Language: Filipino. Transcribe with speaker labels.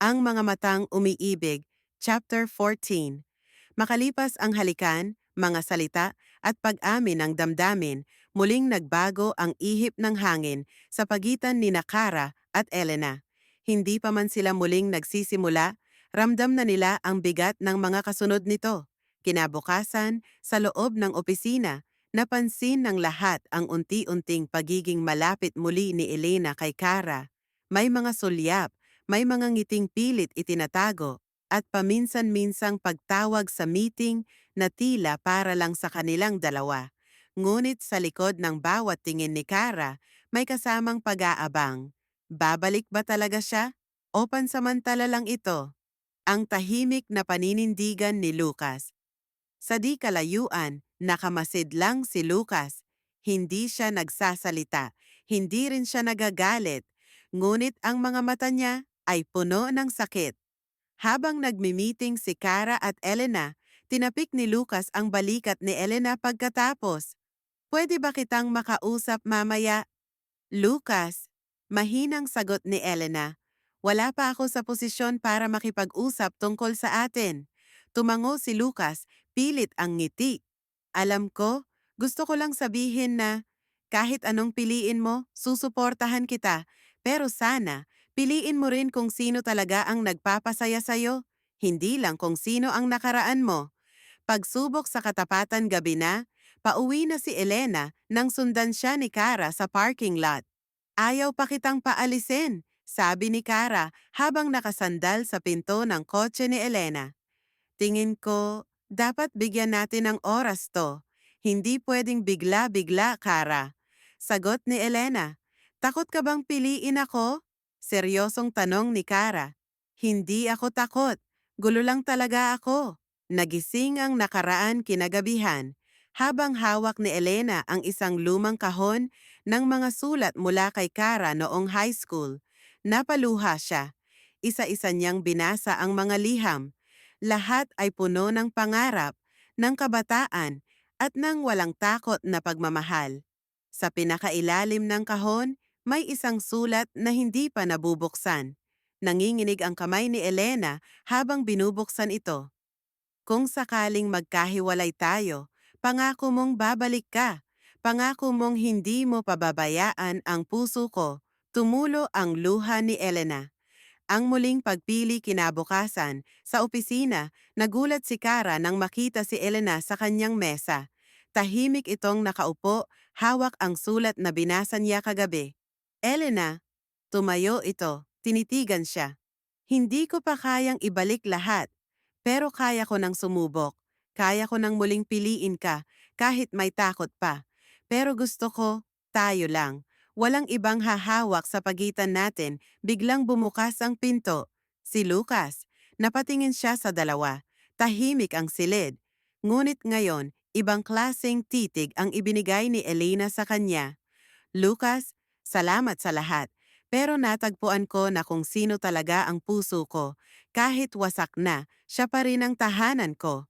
Speaker 1: Ang mga matang umiibig, Chapter 14. Makalipas ang halikan, mga salita, at pag-amin ng damdamin, muling nagbago ang ihip ng hangin sa pagitan ni Nakara at Elena. Hindi pa man sila muling nagsisimula, ramdam na nila ang bigat ng mga kasunod nito. Kinabukasan, sa loob ng opisina, napansin ng lahat ang unti-unting pagiging malapit muli ni Elena kay Kara. May mga sulyap, may mga ngiting pilit itinatago, at paminsan-minsang pagtawag sa meeting na tila para lang sa kanilang dalawa. Ngunit sa likod ng bawat tingin ni Kara, may kasamang pag-aabang. Babalik ba talaga siya? O pansamantala lang ito? Ang tahimik na paninindigan ni Lucas. Sa di kalayuan, nakamasid lang si Lucas. Hindi siya nagsasalita, hindi rin siya nagagalit, ngunit ang mga mata niya ay puno ng sakit. Habang nagmi-meeting si Kara at Elena, tinapik ni Lucas ang balikat ni Elena pagkatapos. "Pwede ba kitang makausap mamaya?" "Lucas," mahinang sagot ni Elena. "Wala pa ako sa posisyon para makipag-usap tungkol sa atin." Tumango si Lucas, pilit ang ngiti. "Alam ko, gusto ko lang sabihin na kahit anong piliin mo, susuportahan kita. Pero sana, piliin mo rin kung sino talaga ang nagpapasaya sa'yo, hindi lang kung sino ang nakaraan mo." Pagsubok sa katapatan gabi na, pauwi na si Elena nang sundan siya ni Kara sa parking lot. "Ayaw pa kitang paalisin," sabi ni Kara habang nakasandal sa pinto ng kotse ni Elena. "Tingin ko, dapat bigyan natin ng oras to. Hindi pwedeng bigla-bigla, Kara." Sagot ni Elena. "Takot ka bang piliin ako?" Seryosong tanong ni Kara. "Hindi ako takot. Gulo lang talaga ako." Nagising ang nakaraan kinagabihan. Habang hawak ni Elena ang isang lumang kahon ng mga sulat mula kay Kara noong high school, napaluha siya. Isa-isa niyang binasa ang mga liham. Lahat ay puno ng pangarap, ng kabataan, at ng walang takot na pagmamahal. Sa pinakailalim ng kahon, may isang sulat na hindi pa nabubuksan. Nanginginig ang kamay ni Elena habang binubuksan ito. "Kung sakaling magkahiwalay tayo, pangako mong babalik ka. Pangako mong hindi mo pababayaan ang puso ko." Tumulo ang luha ni Elena. Ang muling pagpili kinabukasan, sa opisina, nagulat si Kara nang makita si Elena sa kanyang mesa. Tahimik itong nakaupo, hawak ang sulat na binasa niya kagabi. "Elena," tumayo ito, tinitigan siya. "Hindi ko pa kayang ibalik lahat, pero kaya ko nang sumubok. Kaya ko nang muling piliin ka, kahit may takot pa. Pero gusto ko, tayo lang. Walang ibang hahawak sa pagitan natin." Biglang bumukas ang pinto. Si Lucas. Napatingin siya sa dalawa. Tahimik ang silid. Ngunit ngayon, ibang klaseng titig ang ibinigay ni Elena sa kanya. "Lucas, salamat sa lahat. Pero natagpuan ko na kung sino talaga ang puso ko. Kahit wasak na, siya pa rin ang tahanan ko."